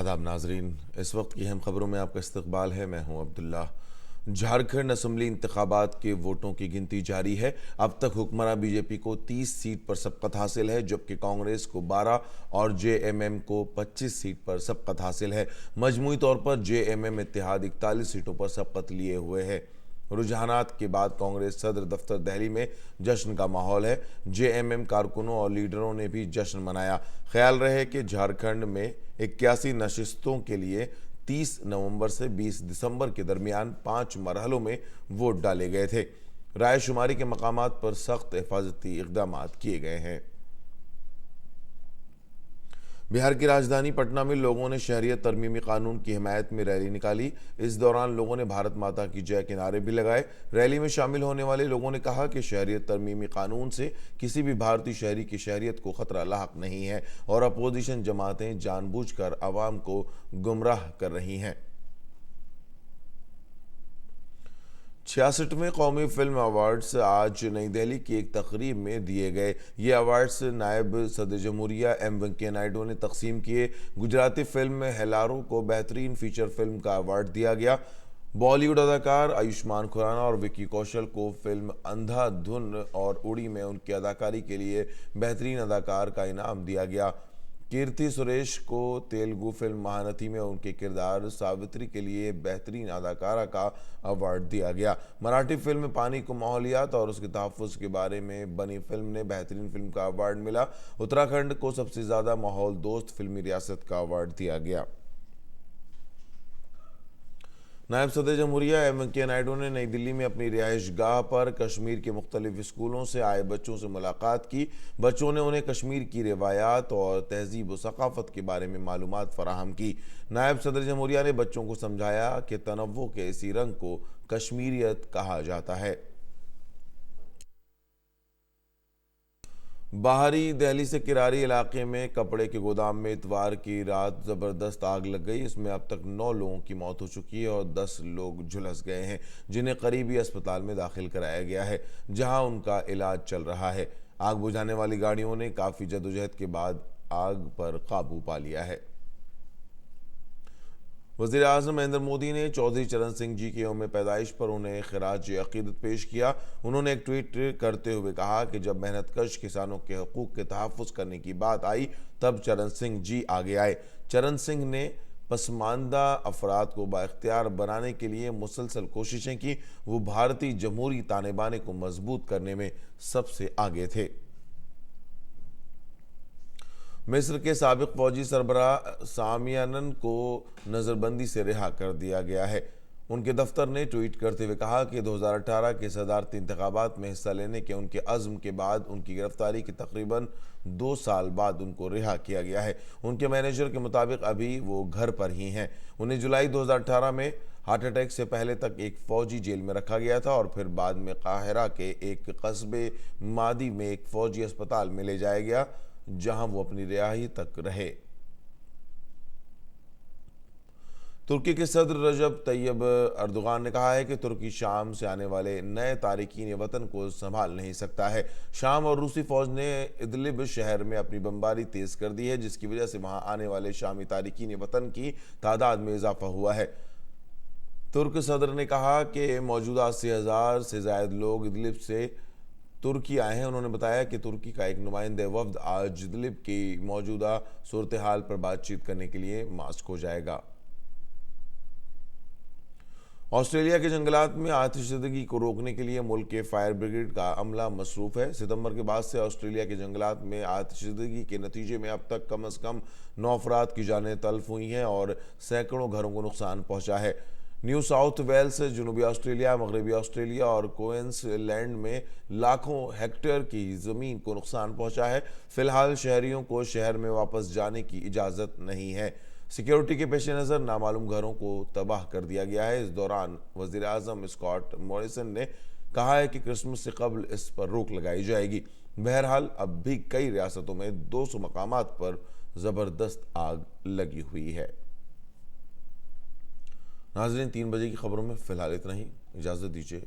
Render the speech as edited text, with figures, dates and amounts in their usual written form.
आदाब नाजरीन, इस वक्त की अहम खबरों में आपका इस्तकबाल है। मैं हूं अब्दुल्ला। झारखंड असम्बली इंतखाबात के वोटों की गिनती जारी है। अब तक हुक्मरां बीजेपी को 30 सीट पर सबकत हासिल है, जबकि कांग्रेस को 12 और जेएमएम को 25 सीट पर सबकत हासिल है। मजमूई तौर पर जेएमएम इत्तेहाद 41 सीटों पर सबकत लिए हुए है। रुझानात के बाद कांग्रेस सदर दफ्तर दिल्ली में जश्न का माहौल है। जेएमएम कारकुनों और लीडरों ने भी जश्न मनाया। ख्याल रहे कि झारखंड में 81 नशिस्तों के लिए 30 नवंबर से 20 दिसंबर के दरमियान 5 मरहलों में वोट डाले गए थे। रायशुमारी के मकामात पर सख्त हिफाजती इकदाम किए गए हैं। बिहार की राजधानी पटना में लोगों ने शहरियत तरमीमी कानून की हिमायत में रैली निकाली। इस दौरान लोगों ने भारत माता की जय के नारे भी लगाए। रैली में शामिल होने वाले लोगों ने कहा कि शहरियत तरमीमी कानून से किसी भी भारतीय शहरी की शहरियत को खतरा लाहक नहीं है और अपोजिशन जमातें जानबूझकर आवाम को गुमराह कर रही हैं। 66वें कौमी फिल्म अवार्ड्स आज नई दिल्ली की एक तकरीब में दिए गए। ये अवार्ड्स नायब सदर जमहूरिया एम वेंकैया नायडू ने तकसीम किए। गुजराती फिल्म हेलारो को बेहतरीन फीचर फिल्म का अवार्ड दिया गया। बॉलीवुड अदाकार आयुष्मान खुराना और विक्की कौशल को फिल्म अंधाधुन और उड़ी में उनकी अदाकारी के लिए बेहतरीन अदाकार का इनाम दिया गया। कीर्ति सुरेश को तेलुगु फिल्म महानती में उनके किरदार सावित्री के लिए बेहतरीन अदाकारा का अवार्ड दिया गया। मराठी फिल्म पानी को माहौलियात और उसके तहफ़्फ़ुज़ के बारे में बनी फिल्म ने बेहतरीन फिल्म का अवार्ड मिला। उत्तराखंड को सबसे ज़्यादा माहौल दोस्त फिल्मी रियासत का अवार्ड दिया गया। नायब सदर जमहूरिया एम वेंकैया नायडू ने नई दिल्ली में अपनी रिहाइश गाह पर कश्मीर के मुख्तलिफ स्कूलों से आए बच्चों से मुलाकात की। बच्चों ने उन्हें कश्मीर की रिवायात और तहजीब व सकाफत के बारे में मालूमात फराहम की। नायब सदर जमहूरिया ने बच्चों को समझाया कि तनव्वुर के इसी रंग को कश्मीरियत कहा जाता है। बाहरी दिल्ली से किरारी इलाके में कपड़े के गोदाम में इतवार की रात ज़बरदस्त आग लग गई। इसमें अब तक 9 लोगों की मौत हो चुकी है और 10 लोग झुलस गए हैं, जिन्हें करीबी अस्पताल में दाखिल कराया गया है, जहां उनका इलाज चल रहा है। आग बुझाने वाली गाड़ियों ने काफ़ी जदोजहद के बाद आग पर काबू पा लिया है। वज़ीर आज़म नरेंद्र मोदी ने चौधरी चरण सिंह जी की यौम पैदाइश पर उन्हें खिराज अक़ीदत पेश किया। उन्होंने एक ट्वीट करते हुए कहा कि जब मेहनतकश किसानों के हकूक़ के तहफ़्फ़ुज़ करने की बात आई तब चरण सिंह जी आगे आए। चरण सिंह ने पसमानदा अफराद को बाइख्तियार बनाने के लिए मुसलसल कोशिशें की। वो भारतीय जमहूरी ताने बाने को मजबूत करने में सबसे आगे थे। मिस्र के साबिक फौजी सरबराह सामियानन को नज़रबंदी से रिहा कर दिया गया है। उनके दफ्तर ने ट्वीट करते हुए कहा कि 2018 के सदारती इंतखाबात में हिस्सा लेने के उनके अज़्म के बाद उनकी गिरफ्तारी के तकरीबन 2 साल बाद उनको रिहा किया गया है। उनके मैनेजर के मुताबिक अभी वो घर पर ही हैं। उन्हें जुलाई 2018 में हार्ट अटैक से पहले तक एक फ़ौजी जेल में रखा गया था और फिर बाद में काहिरा के एक कस्बे मादी में एक फ़ौजी अस्पताल में ले जाया गया, जहां वो अपनी रिहाई तक रहे। तुर्की के सदर रजब तैयब अर्दोगान ने कहा है कि तुर्की शाम से आने वाले नए तारिकीन वतन को संभाल नहीं सकता है। शाम और रूसी फौज ने इदलिब शहर में अपनी बमबारी तेज कर दी है, जिसकी वजह से वहां आने वाले शामी तारिकीन वतन की तादाद में इजाफा हुआ है। तुर्क सदर ने कहा कि मौजूदा 80,000 से ज़ायद लोग इदलिब से तुर्की आए हैं। उन्होंने बताया कि तुर्की का एक नुमाइंदे वफ्द आज इदलिब की मौजूदा सूरत हाल पर बातचीत करने के लिए मास्को जाएगा। ऑस्ट्रेलिया के जंगलात में आतिशज़दगी को रोकने के लिए मुल्क के फायर ब्रिगेड का अमला मसरूफ़ है। सितंबर के बाद से ऑस्ट्रेलिया के जंगलात में आतिशज़दगी के नतीजे में अब तक कम से कम 9 अफराद की जानें तल्फ हुई हैं और सैकड़ों घरों को नुकसान पहुंचा है। न्यू साउथ वेल्स, जनूबी ऑस्ट्रेलिया, मगरबी ऑस्ट्रेलिया और क्वींसलैंड में लाखों हेक्टेयर की ज़मीन को नुकसान पहुंचा है। फिलहाल शहरियों को शहर में वापस जाने की इजाज़त नहीं है। सिक्योरिटी के पेश नज़र नामालूम घरों को तबाह कर दिया गया है। इस दौरान वज़ीर आज़म स्कॉट मॉरिसन ने कहा है कि क्रिसमस से कबल इस पर रोक लगाई जाएगी। बहरहाल अब भी कई रियासतों में 200 मकामात पर ज़बरदस्त आग लगी हुई है। नाज़रीन, 3 बजे की खबरों में फ़िलहाल इतना ही। इजाज़त दीजिए।